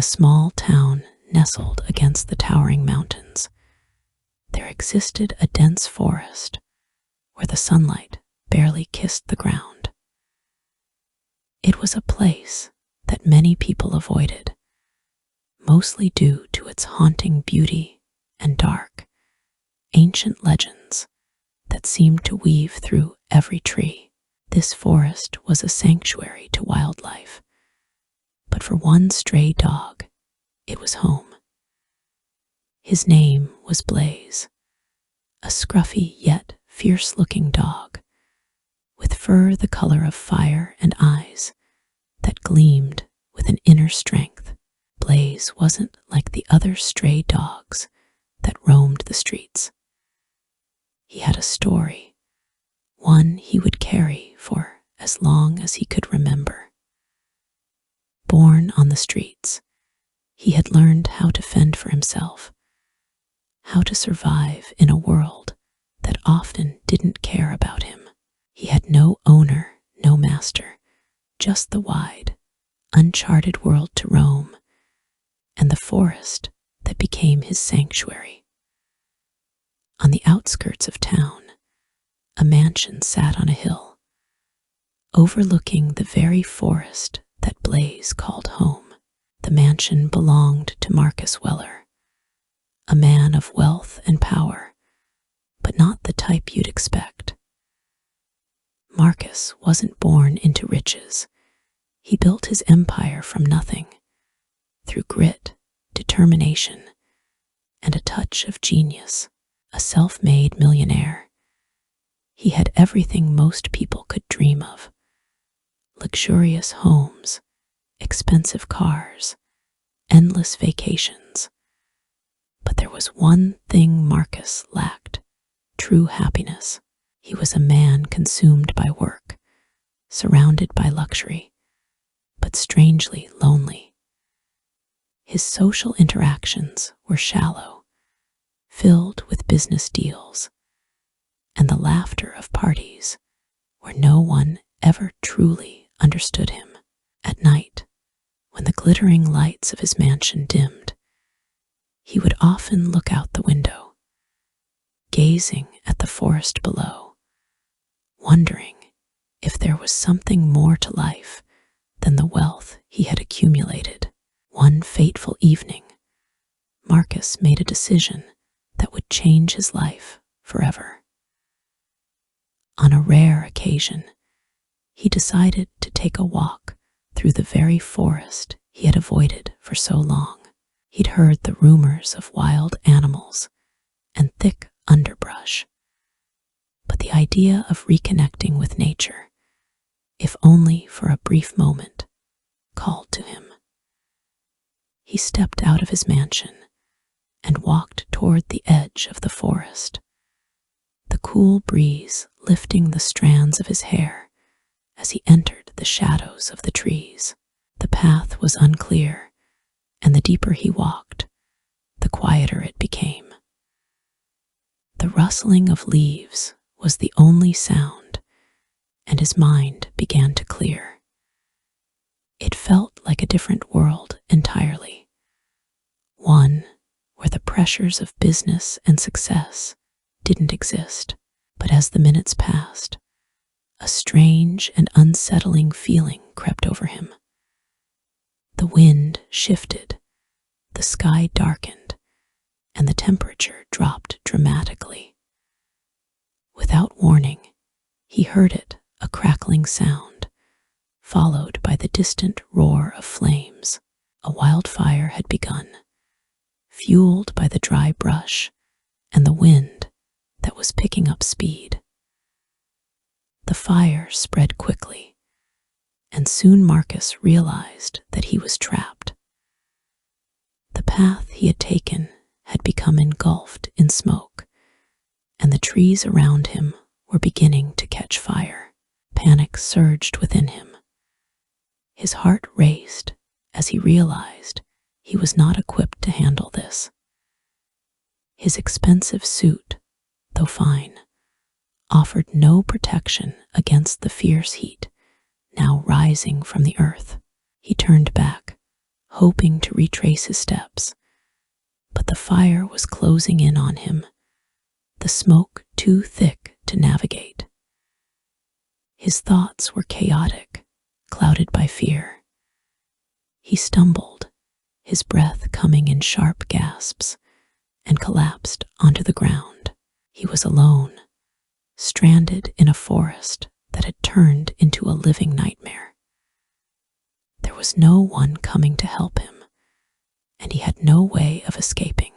small town nestled against the towering mountains, there existed a dense forest where the sunlight barely kissed the ground. It was a place that many people avoided, mostly due to its haunting beauty and dark, ancient legends that seemed to weave through every tree. This forest was a sanctuary to wildlife, but for one stray dog, it was home. His name was Blaze, a scruffy yet fierce-looking dog, with fur the color of fire and eyes that gleamed with an inner strength. Blaze wasn't like the other stray dogs that roamed the streets. He had a story, one he would carry for as long as he could remember. Born on the streets, he had learned how to fend for himself, how to survive in a world that often didn't care about him. He had no owner, no master, just the wide, uncharted world to roam, and the forest that became his sanctuary. On the outskirts of town, a mansion sat on a hill, overlooking the very forest that Blaze called home. The mansion belonged to Marcus Weller, a man of wealth and power, but not the type you'd expect. Marcus wasn't born into riches. He built his empire from nothing, through grit, determination, and a touch of genius. A self-made millionaire. He had everything most people could dream of: luxurious homes, expensive cars, endless vacations. But there was one thing Marcus lacked: true happiness. He was a man consumed by work, surrounded by luxury, but strangely lonely. His social interactions were shallow, filled with business deals, and the laughter of parties where no one ever truly understood him. At night, when the glittering lights of his mansion dimmed, he would often look out the window, gazing at the forest below, wondering if there was something more to life than the wealth he had accumulated. One fateful evening, Marcus made a decision that would change his life forever. On a rare occasion, he decided to take a walk through the very forest he had avoided for so long. He'd heard the rumors of wild animals and thick underbrush, but the idea of reconnecting with nature, if only for a brief moment, called to him. He stepped out of his mansion and walked toward the edge of the forest, the cool breeze lifting the strands of his hair as he entered the shadows of the trees. The path was unclear, and the deeper he walked, the quieter it became. The rustling of leaves was the only sound, and his mind began to clear. It felt like a different world entirely, one where the pressures of business and success didn't exist. But as the minutes passed, a strange and unsettling feeling crept over him. The wind shifted, the sky darkened, and the temperature dropped dramatically. Without warning, he heard it, a crackling sound, followed by the distant roar of flames. A wildfire had begun, fueled by the dry brush and the wind that was picking up speed. The fire spread quickly, and soon Marcus realized that he was trapped. The path he had taken had become engulfed in smoke, and the trees around him were beginning to catch fire. Panic surged within him. His heart raced as he realized he was not equipped to handle this. His expensive suit, though fine, offered no protection against the fierce heat now rising from the earth. He turned back, hoping to retrace his steps, but the fire was closing in on him, the smoke too thick to navigate. His thoughts were chaotic, clouded by fear. He stumbled, his breath coming in sharp gasps, and collapsed onto the ground. He was alone, stranded in a forest that had turned into a living nightmare. There was no one coming to help him, and he had no way of escaping.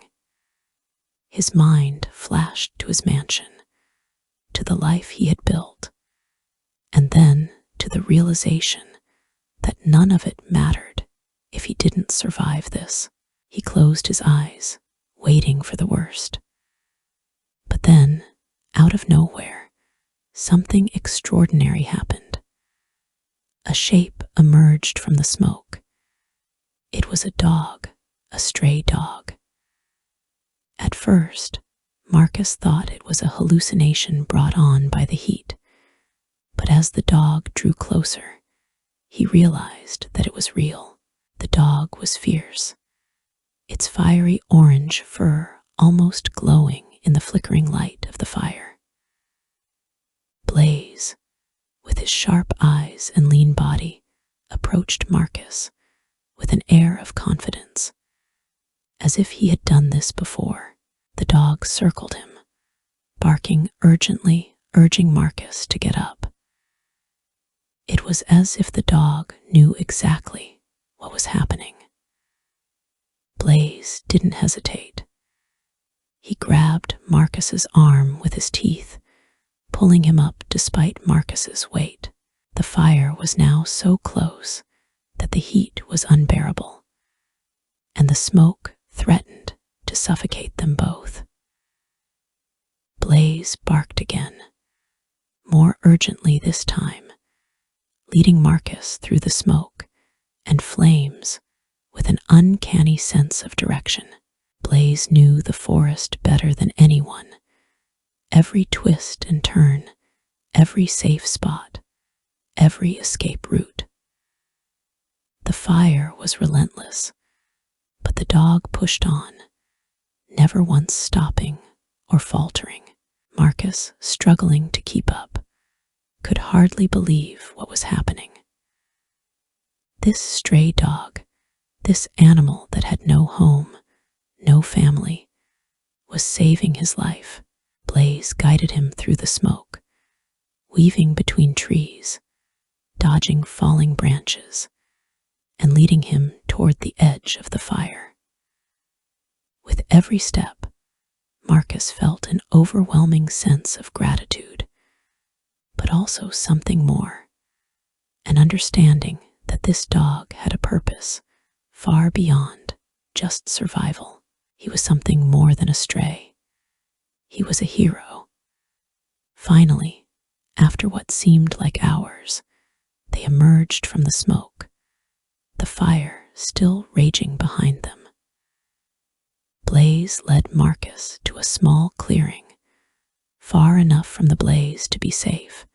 His mind flashed to his mansion, to the life he had built, and then to the realization that none of it mattered if he didn't survive this. He closed his eyes, waiting for the worst. But then, out of nowhere, something extraordinary happened. A shape emerged from the smoke. It was a dog, a stray dog. At first, Marcus thought it was a hallucination brought on by the heat, but as the dog drew closer, he realized that it was real. The dog was fierce, its fiery orange fur almost glowing in the flickering light of the fire. Blaze, with his sharp eyes and lean body, approached Marcus with an air of confidence. As if he had done this before, the dog circled him, barking urgently, urging Marcus to get up. It was as if the dog knew exactly what was happening. Blaze didn't hesitate. He grabbed Marcus's arm with his teeth, pulling him up despite Marcus's weight. The fire was now so close that the heat was unbearable, and the smoke threatened to suffocate them both. Blaze barked again, more urgently this time, leading Marcus through the smoke and flames with an uncanny sense of direction. Blaze knew the forest better than anyone. Every twist and turn, every safe spot, every escape route. The fire was relentless, but the dog pushed on, never once stopping or faltering. Marcus, struggling to keep up, could hardly believe what was happening. This stray dog, this animal that had no home, no family, was saving his life. Blaze guided him through the smoke, weaving between trees, dodging falling branches, and leading him toward the edge of the fire. With every step, Marcus felt an overwhelming sense of gratitude, but also something more, an understanding that this dog had a purpose far beyond just survival. He was something more than a stray. He was a hero. Finally, after what seemed like hours, they emerged from the smoke, the fire still raging behind them. Blaze led Marcus to a small clearing, far enough from the blaze to be safe,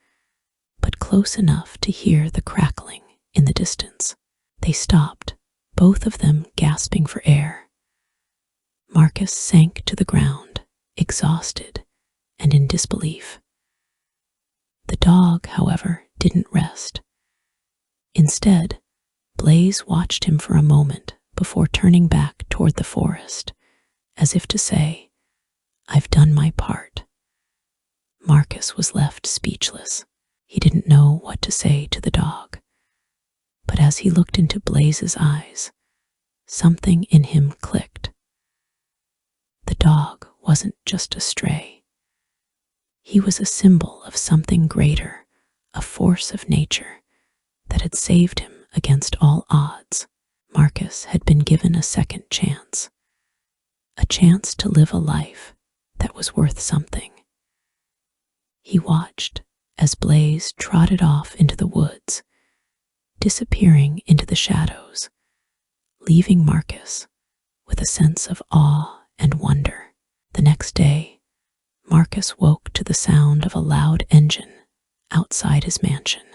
but close enough to hear the crackling in the distance. They stopped, both of them gasping for air. Marcus sank to the ground, exhausted and in disbelief. The dog, however, didn't rest. Instead, Blaze watched him for a moment before turning back toward the forest, as if to say, "I've done my part." Marcus was left speechless. He didn't know what to say to the dog. But as he looked into Blaze's eyes, something in him clicked. The dog wasn't just a stray. He was a symbol of something greater, a force of nature that had saved him against all odds. Marcus had been given a second chance, a chance to live a life that was worth something. He watched as Blaze trotted off into the woods, disappearing into the shadows, leaving Marcus with a sense of awe and wonder. The next day, Marcus woke to the sound of a loud engine outside his mansion.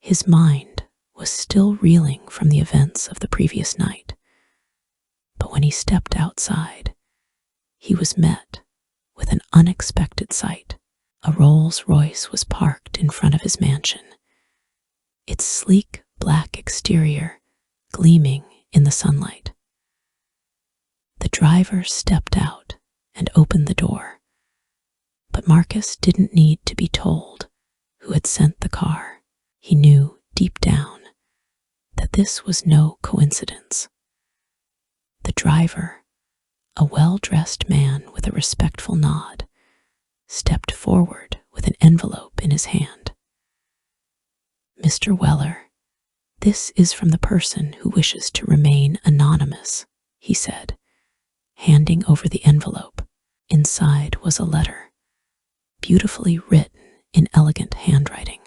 His mind was still reeling from the events of the previous night. But when he stepped outside, he was met with an unexpected sight. A Rolls-Royce was parked in front of his mansion, its sleek black exterior gleaming in the sunlight. The driver stepped out and opened the door, but Marcus didn't need to be told who had sent the car. He knew deep down that this was no coincidence. The driver, a well-dressed man with a respectful nod, stepped forward with an envelope in his hand. "Mr. Weller, this is from the person who wishes to remain anonymous," he said, handing over the envelope. Inside was a letter, beautifully written in elegant handwriting.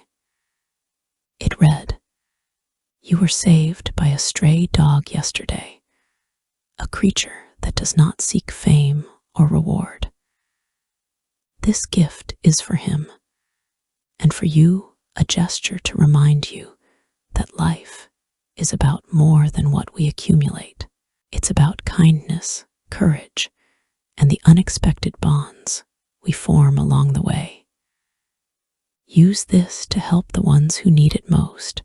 It read, "You were saved by a stray dog yesterday, a creature that does not seek fame or reward. This gift is for him, and for you a gesture to remind you that life is about more than what we accumulate. It's about kindness, courage, and the unexpected bonds we form along the way. Use this to help the ones who need it most,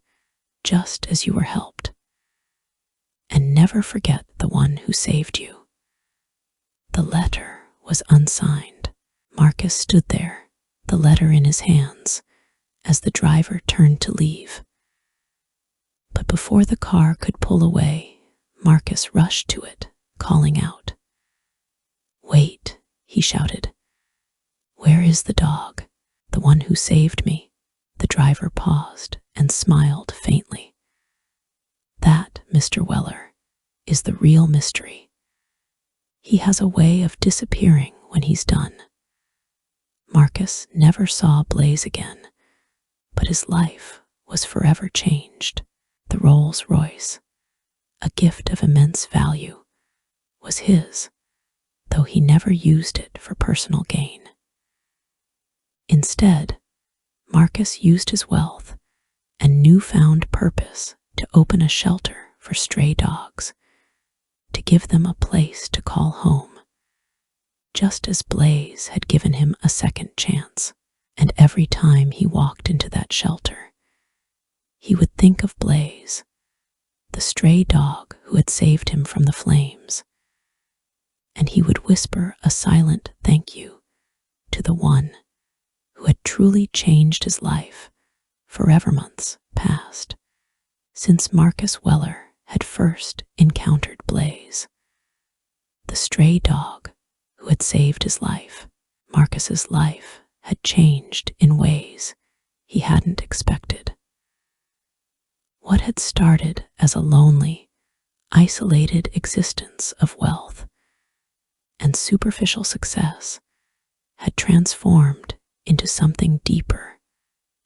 just as you were helped. And never forget the one who saved you." The letter was unsigned. Marcus stood there, the letter in his hands, as the driver turned to leave. But before the car could pull away, Marcus rushed to it, calling out. "Wait," he shouted. "Where is the dog? The one who saved me?" The driver paused and smiled faintly. "That, Mr. Weller, is the real mystery. He has a way of disappearing when he's done." Marcus never saw Blaze again, but his life was forever changed. The Rolls-Royce, a gift of immense value, was his, though he never used it for personal gain. Instead, Marcus used his wealth and newfound purpose to open a shelter for stray dogs, to give them a place to call home, just as Blaze had given him a second chance. And every time he walked into that shelter, he would think of Blaze, the stray dog who had saved him from the flames, and he would whisper a silent thank you to the one who had truly changed his life forever. Months passed since Marcus Weller had first encountered Blaze, the stray dog who had saved his life. Marcus's life had changed in ways he hadn't expected. What had started as a lonely, isolated existence of wealth and superficial success had transformed into something deeper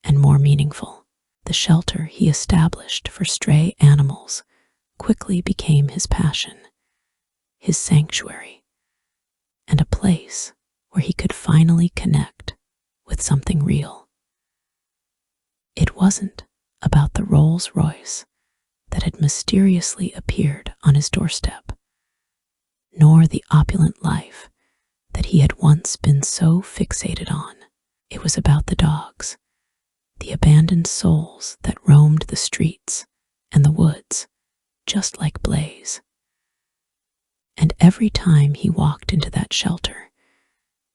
and more meaningful. The shelter he established for stray animals quickly became his passion, his sanctuary, and a place where he could finally connect with something real. It wasn't about the Rolls-Royce that had mysteriously appeared on his doorstep, nor the opulent life that he had once been so fixated on. It was about the dogs, the abandoned souls that roamed the streets and the woods, just like Blaze. And every time he walked into that shelter,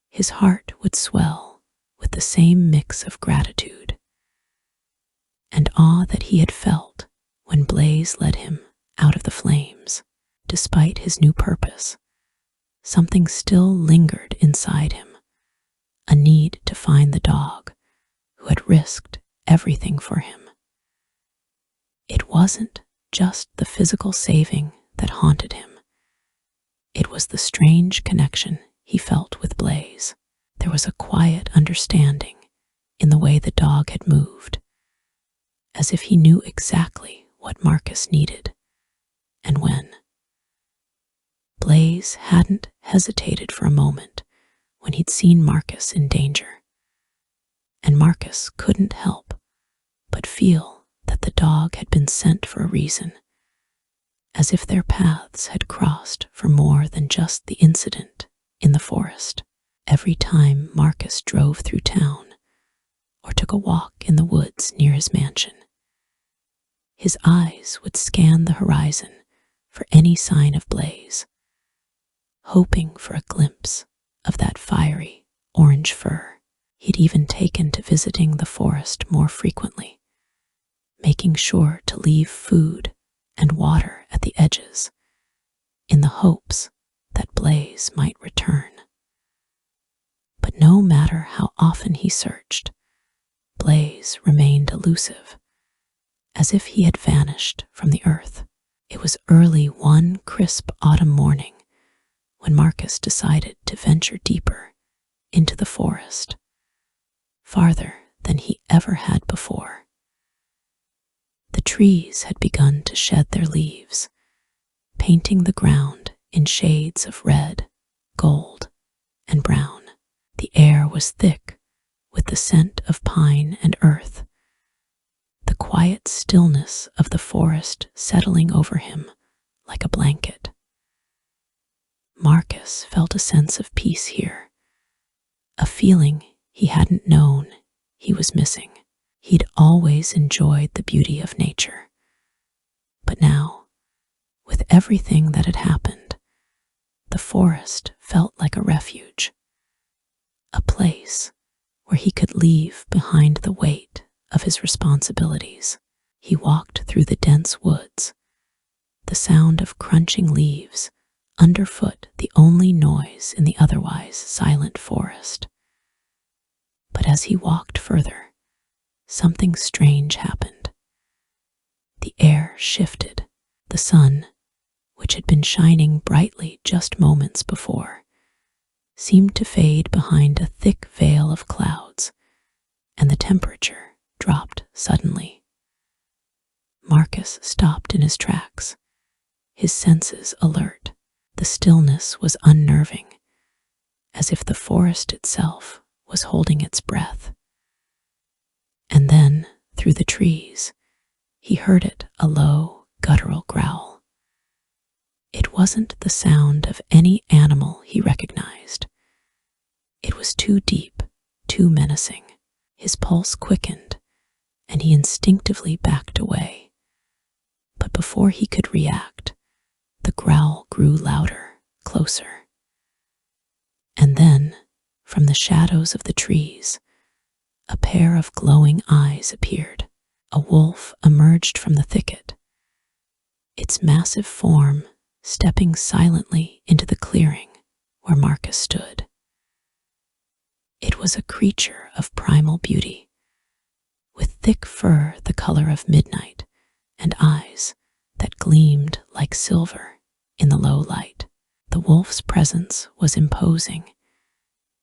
his heart would swell with the same mix of gratitude and awe that he had felt when Blaze led him out of the flames. Despite his new purpose, something still lingered inside him, a need to find the dog who had risked everything for him. It wasn't just the physical saving that haunted him. It was the strange connection he felt with Blaze. There was a quiet understanding in the way the dog had moved, as if he knew exactly what Marcus needed and when. Blaze hadn't hesitated for a moment when he'd seen Marcus in danger, and Marcus couldn't help but feel that that the dog had been sent for a reason, as if their paths had crossed for more than just the incident in the forest. Every time Marcus drove through town or took a walk in the woods near his mansion, his eyes would scan the horizon for any sign of Blaze, hoping for a glimpse of that fiery orange fur. He'd even taken to visiting the forest more frequently, making sure to leave food and water at the edges in the hopes that Blaze might return. But no matter how often he searched, Blaze remained elusive, as if he had vanished from the earth. It was early one crisp autumn morning when Marcus decided to venture deeper into the forest, farther than he ever had before. The trees had begun to shed their leaves, painting the ground in shades of red, gold, and brown. The air was thick with the scent of pine and earth, the quiet stillness of the forest settling over him like a blanket. Marcus felt a sense of peace here, a feeling he hadn't known he was missing. He'd always enjoyed the beauty of nature, but now, with everything that had happened, the forest felt like a refuge, a place where he could leave behind the weight of his responsibilities. He walked through the dense woods, the sound of crunching leaves underfoot the only noise in the otherwise silent forest. But as he walked further, something strange happened. The air shifted. The sun, which had been shining brightly just moments before, seemed to fade behind a thick veil of clouds, and the temperature dropped suddenly. Marcus stopped in his tracks, his senses alert. The stillness was unnerving, as if the forest itself was holding its breath. And then, through the trees, he heard it, a low, guttural growl. It wasn't the sound of any animal he recognized. It was too deep, too menacing. His pulse quickened, and he instinctively backed away. But before he could react, the growl grew louder, closer. And then, from the shadows of the trees, a pair of glowing eyes appeared. A wolf emerged from the thicket, its massive form stepping silently into the clearing where Marcus stood. It was a creature of primal beauty, with thick fur the color of midnight and eyes that gleamed like silver in the low light. The wolf's presence was imposing,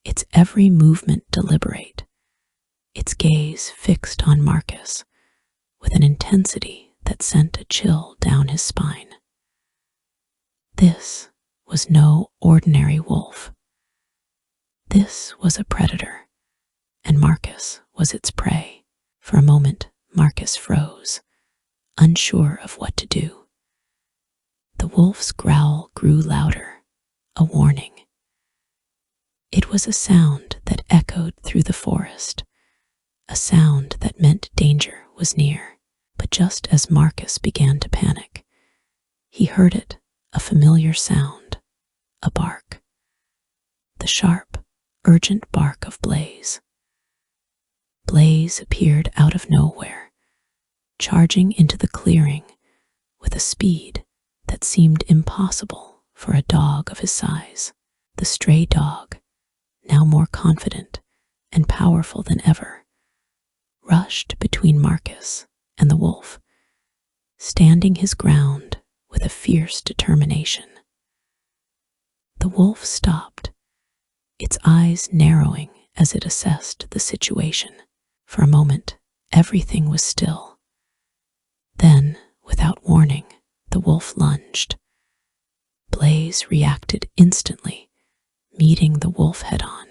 its every movement deliberate, its gaze fixed on Marcus with an intensity that sent a chill down his spine. This was no ordinary wolf. This was a predator, and Marcus was its prey. For a moment, Marcus froze, unsure of what to do. The wolf's growl grew louder, a warning. It was a sound that echoed through the forest, a sound that meant danger was near. But just as Marcus began to panic, he heard it, a familiar sound, a bark. The sharp, urgent bark of Blaze. Blaze appeared out of nowhere, charging into the clearing with a speed that seemed impossible for a dog of his size. The stray dog, now more confident and powerful than ever, rushed between Marcus and the wolf, standing his ground with a fierce determination. The wolf stopped, its eyes narrowing as it assessed the situation. For a moment, everything was still. Then, without warning, the wolf lunged. Blaze reacted instantly, meeting the wolf head-on.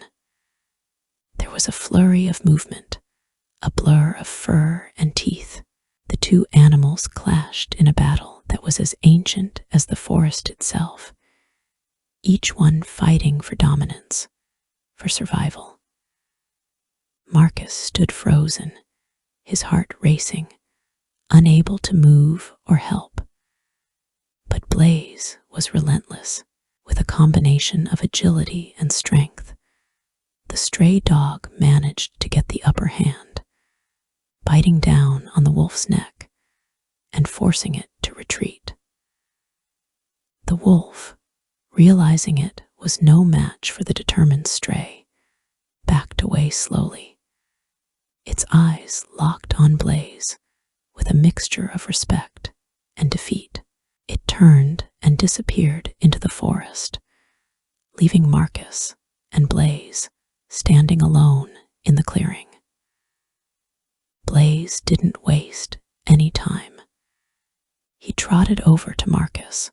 There was a flurry of movement, a blur of fur and teeth. The two animals clashed in a battle that was as ancient as the forest itself, each one fighting for dominance, for survival. Marcus stood frozen, his heart racing, unable to move or help. But Blaze was relentless, with a combination of agility and strength. The stray dog managed to get the upper hand, biting down on the wolf's neck and forcing it to retreat. The wolf, realizing it was no match for the determined stray, backed away slowly. Its eyes locked on Blaze with a mixture of respect and defeat. It turned and disappeared into the forest, leaving Marcus and Blaze standing alone in the clearing. Blaze didn't waste any time. He trotted over to Marcus,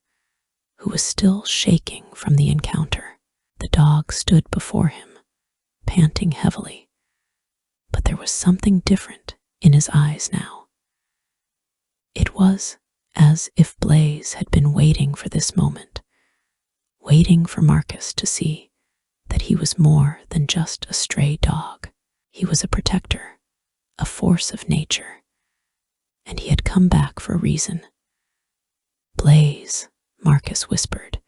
who was still shaking from the encounter. The dog stood before him, panting heavily, but there was something different in his eyes now. It was as if Blaze had been waiting for this moment, waiting for Marcus to see that he was more than just a stray dog. He was a protector, a force of nature, and he had come back for a reason. Blaze, Marcus whispered,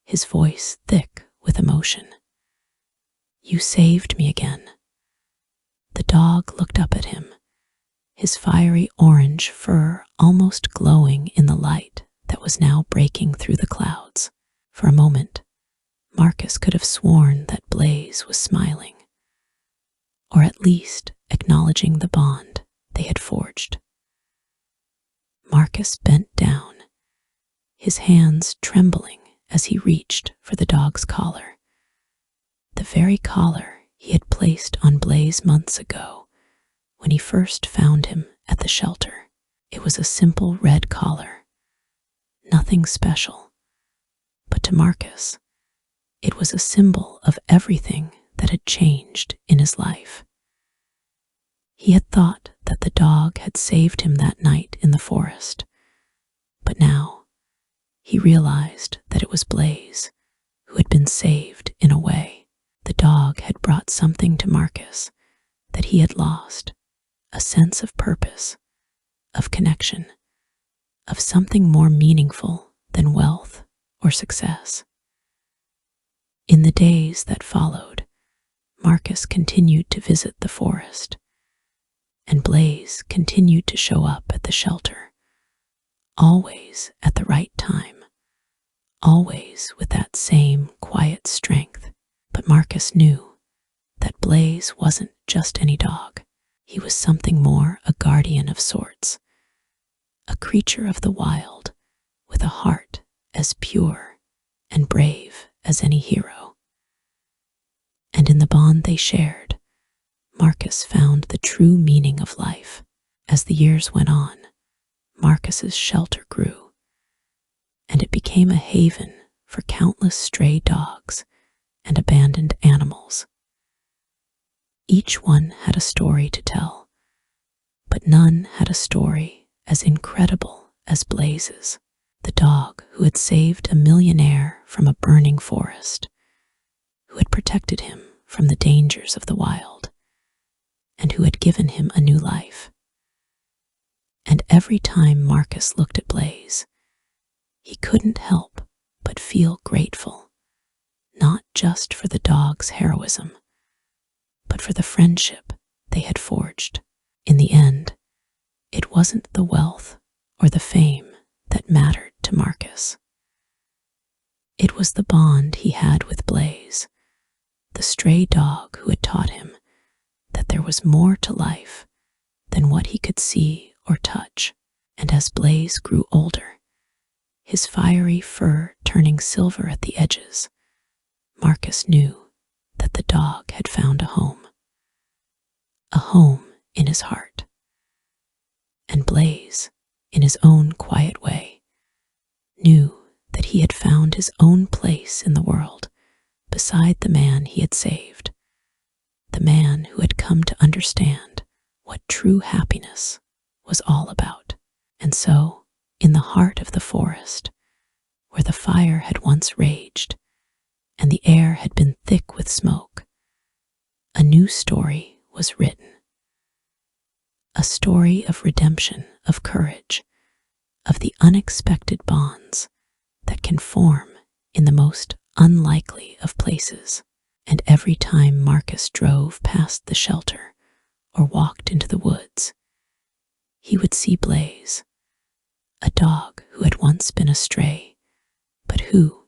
his voice thick with emotion. You saved me again. The dog looked up at him, his fiery orange fur almost glowing in the light that was now breaking through the clouds. For a moment, Marcus could have sworn that Blaze was smiling, or at least acknowledging the bond they had forged. Marcus bent down, his hands trembling as he reached for the dog's collar. The very collar he had placed on Blaze months ago when he first found him at the shelter. It was a simple red collar, nothing special, but to Marcus, it was a symbol of everything that had changed in his life. He had thought that the dog had saved him that night in the forest, but now he realized that it was Blaze who had been saved in a way. The dog had brought something to Marcus that he had lost, a sense of purpose, of connection, of something more meaningful than wealth or success. In the days that followed, Marcus continued to visit the forest, and Blaze continued to show up at the shelter, always at the right time, always with that same quiet strength. But Marcus knew that Blaze wasn't just any dog. He was something more, a guardian of sorts, a creature of the wild with a heart as pure and brave as any hero. And in the bond they shared, Marcus found the true meaning of life. As the years went on, Marcus's shelter grew, and it became a haven for countless stray dogs and abandoned animals. Each one had a story to tell, but none had a story as incredible as Blaze's. The dog who had saved a millionaire from a burning forest, who had protected him from the dangers of the wild, and who had given him a new life. And every time Marcus looked at Blaze, he couldn't help but feel grateful, not just for the dog's heroism, but for the friendship they had forged. In the end, it wasn't the wealth or the fame that mattered to Marcus. It was the bond he had with Blaze, the stray dog who had taught him that there was more to life than what he could see or touch. And as Blaze grew older, his fiery fur turning silver at the edges, Marcus knew that the dog had found a home in his heart. And Blaze, in his own quiet way, knew that he had found his own place in the world beside the man he had saved, the man who had come to understand what true happiness was all about. And so, in the heart of the forest, where the fire had once raged, and the air had been thick with smoke, a new story was written. A story of redemption, of courage, of the unexpected bonds that can form in the most unlikely of places. And every time Marcus drove past the shelter or walked into the woods, he would see Blaze, a dog who had once been a stray, but who,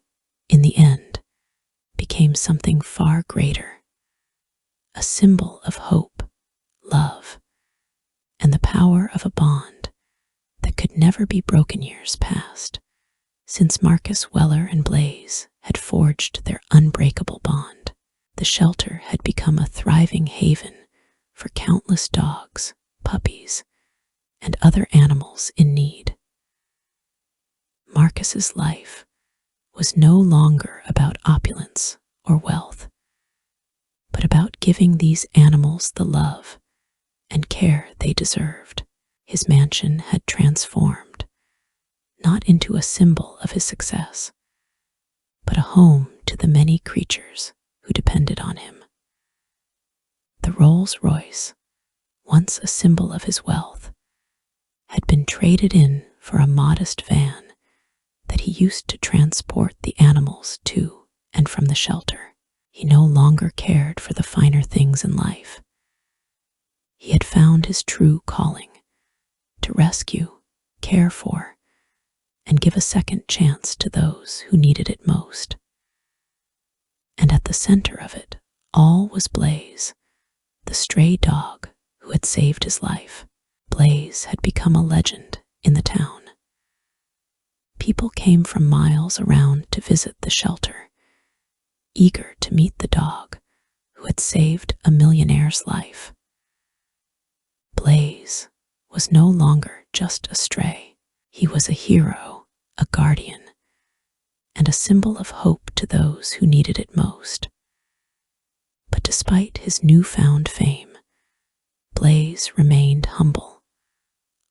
in the end, became something far greater, a symbol of hope, love, and the power of a bond that could never be broken years past, since Marcus Weller and Blaze had forged their unbreakable bond. The shelter had become a thriving haven for countless dogs, puppies, and other animals in need. Marcus's life was no longer about opulence or wealth, but about giving these animals the love and care they deserved. His mansion had transformed, not into a symbol of his success, but a home to the many creatures who depended on him. The Rolls-Royce, once a symbol of his wealth, had been traded in for a modest van that he used to transport the animals to and from the shelter. He no longer cared for the finer things in life. He had found his true calling: to rescue, care for, and give a second chance to those who needed it most. And at the center of it all was Blaze, the stray dog who had saved his life. Blaze had become a legend in the town. People came from miles around to visit the shelter, eager to meet the dog who had saved a millionaire's life. Blaze was no longer just a stray. He was a hero, a guardian, and a symbol of hope to those who needed it most. But despite his newfound fame, Blaze remained humble,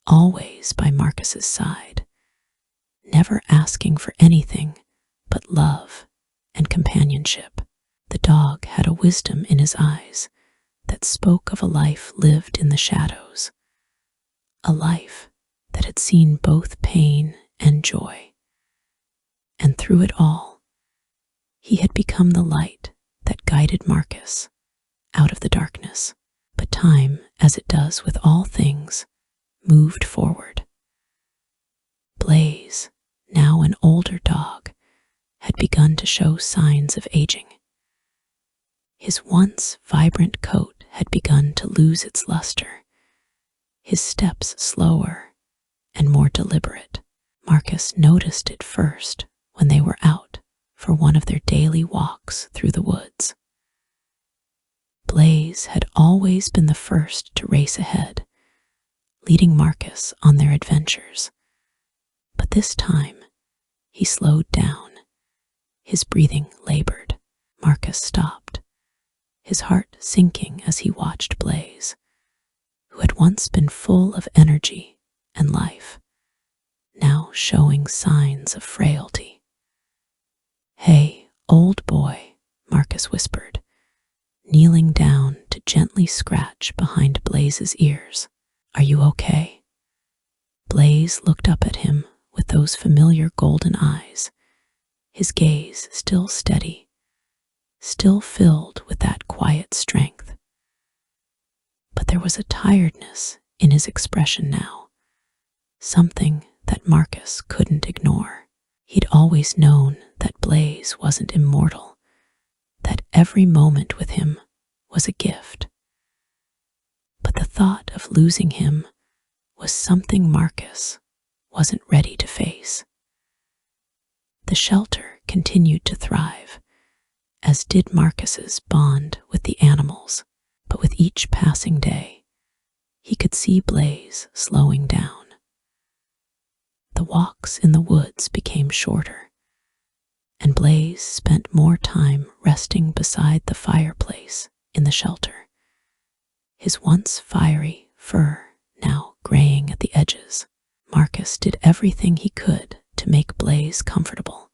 always by Marcus's side, never asking for anything but love and companionship. The dog had a wisdom in his eyes that spoke of a life lived in the shadows, a life that had seen both pain and joy. And through it all, he had become the light that guided Marcus out of the darkness. But time, as it does with all things, moved forward. Blaze, now an older dog, had begun to show signs of aging. His once vibrant coat had begun to lose its luster, his steps slower and more deliberate. Marcus noticed it first when they were out for one of their daily walks through the woods. Blaze had always been the first to race ahead, leading Marcus on their adventures. But this time, he slowed down, his breathing labored. Marcus stopped, his heart sinking as he watched Blaze, who had once been full of energy and life, now showing signs of frailty. "Hey, old boy," Marcus whispered, kneeling down to gently scratch behind Blaze's ears. "Are you okay?" Blaze looked up at him with those familiar golden eyes, his gaze still steady, still filled with that quiet strength. But there was a tiredness in his expression now, something that Marcus couldn't ignore. He'd always known that Blaze wasn't immortal, that every moment with him was a gift. But the thought of losing him was something Marcus wasn't ready to face. The shelter continued to thrive, as did Marcus's bond with the animals, but with each passing day, he could see Blaze slowing down. The walks in the woods became shorter, and Blaze spent more time resting beside the fireplace in the shelter, his once fiery fur now graying at the edges. Marcus did everything he could to make Blaze comfortable,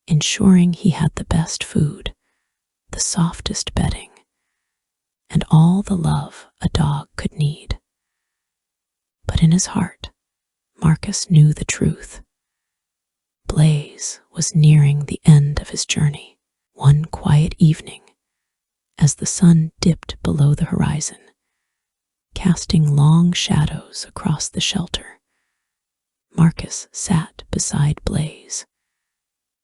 ensuring he had the best food, the softest bedding, and all the love a dog could need. But in his heart, Marcus knew the truth. Blaze was nearing the end of his journey. One quiet evening, as the sun dipped below the horizon, casting long shadows across the shelter, Marcus sat beside Blaze,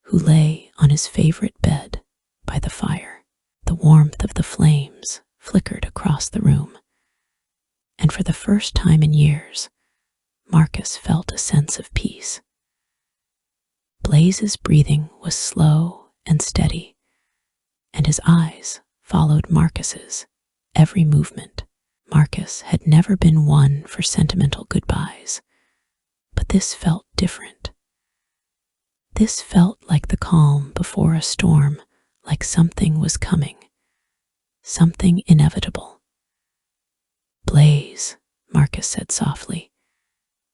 who lay on his favorite bed by the fire. The warmth of the flames flickered across the room, and for the first time in years, Marcus felt a sense of peace. Blaze's breathing was slow and steady, and his eyes followed Marcus's every movement. Marcus had never been one for sentimental goodbyes, but this felt different. This felt like the calm before a storm, like something was coming, something inevitable. "Blaze," Marcus said softly,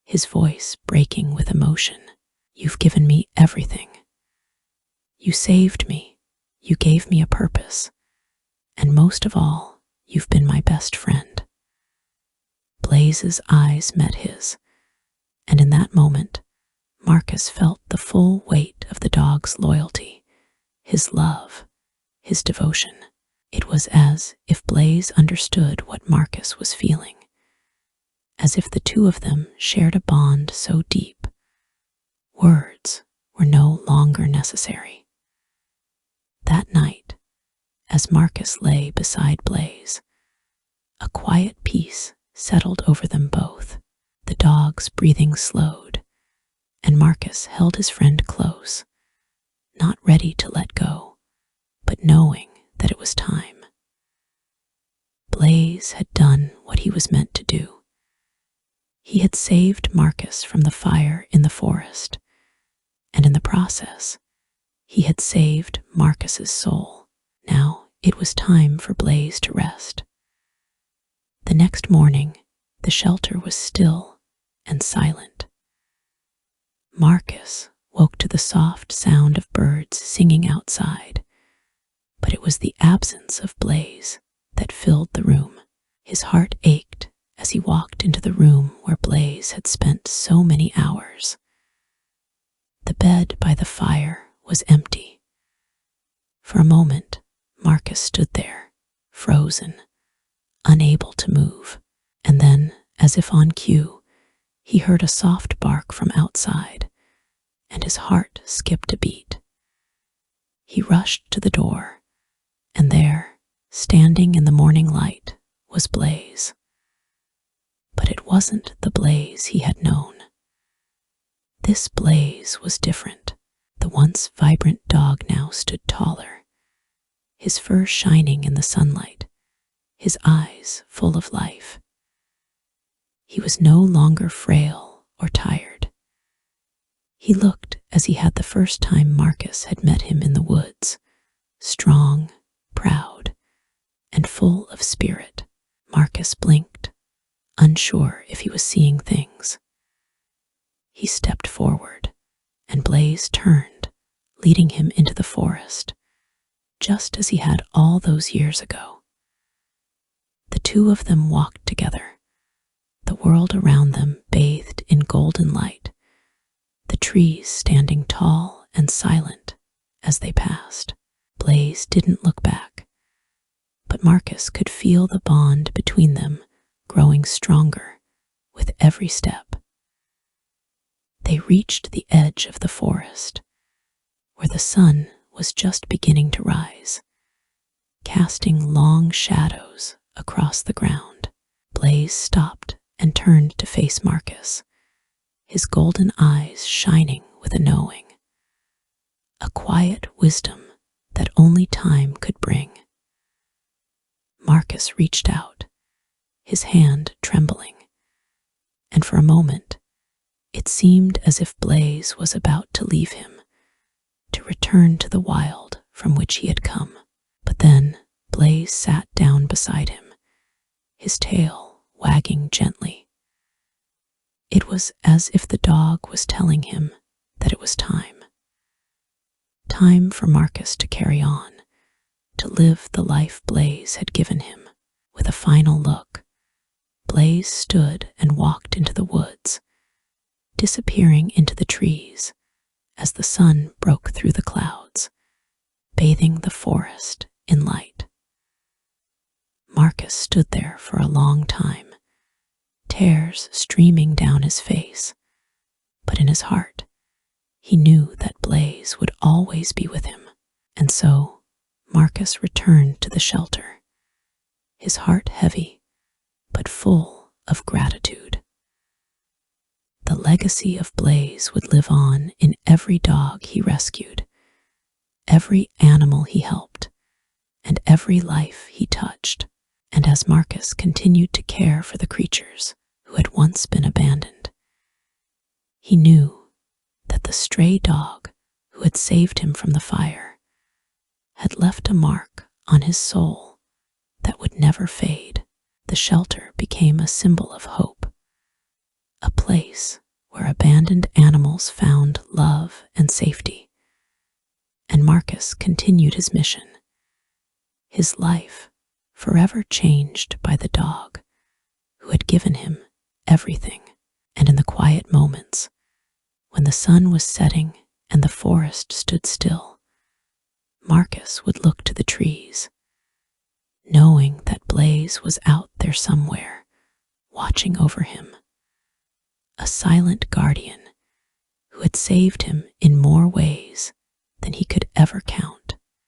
his voice breaking with emotion, "you've given me everything. You saved me, you gave me a purpose, and most of all, you've been my best friend." Blaze's eyes met his, and in that moment, Marcus felt the full weight of the dog's loyalty, his love, his devotion. It was as if Blaze understood what Marcus was feeling, as if the two of them shared a bond so deep, words were no longer necessary. That night, as Marcus lay beside Blaze, a quiet peace settled over them both. The dog's breathing slowed, and Marcus held his friend close, not ready to let go, but knowing that it was time. Blaze had done what he was meant to do. He had saved Marcus from the fire in the forest, and in the process, he had saved Marcus's soul. Now it was time for Blaze to rest. The next morning, the shelter was still and silent. Marcus woke to the soft sound of birds singing outside, but it was the absence of Blaze that filled the room. His heart ached as he walked into the room where Blaze had spent so many hours. The bed by the fire was empty. For a moment, Marcus stood there, frozen, unable to move, and then, as if on cue, he heard a soft bark from outside, and his heart skipped a beat. He rushed to the door, and there, standing in the morning light, was Blaze. But it wasn't the Blaze he had known. This Blaze was different. The once vibrant dog now stood taller, his fur shining in the sunlight, his eyes full of life. He was no longer frail or tired. He looked as he had the first time Marcus had met him in the woods, strong, proud, and full of spirit. Marcus blinked, unsure if he was seeing things. He stepped forward, and Blaze turned, leading him into the forest, just as he had all those years ago. The two of them walked together, the world around them bathed in golden light, the trees standing tall and silent as they passed. Blaze didn't look back, but Marcus could feel the bond between them growing stronger with every step. They reached the edge of the forest, where the sun was just beginning to rise, casting long shadows across the ground. Blaze stopped and turned to face Marcus, his golden eyes shining with a knowing, a quiet wisdom that only time could bring. Marcus reached out, his hand trembling, and for a moment, it seemed as if Blaze was about to leave him, to return to the wild from which he had come. But then Blaze sat down beside him, his tail wagging gently. It was as if the dog was telling him that it was time. Time for Marcus to carry on, to live the life Blaze had given him. With a final look, Blaze stood and walked into the woods, disappearing into the trees as the sun broke through the clouds, bathing the forest in light. Marcus stood there for a long time, tears streaming down his face, but in his heart, he knew that Blaze would always be with him. And so Marcus returned to the shelter, his heart heavy, but full of gratitude. The legacy of Blaze would live on in every dog he rescued, every animal he helped, and every life he touched. And as Marcus continued to care for the creatures who had once been abandoned, he knew that the stray dog who had saved him from the fire had left a mark on his soul that would never fade. The shelter became a symbol of hope, a place where abandoned animals found love and safety. And Marcus continued his mission, his life forever changed by the dog who had given him everything. And in the quiet moments, when the sun was setting and the forest stood still, Marcus would look to the trees, knowing that Blaze was out there somewhere, watching over him, a silent guardian who had saved him in more ways than he could ever count.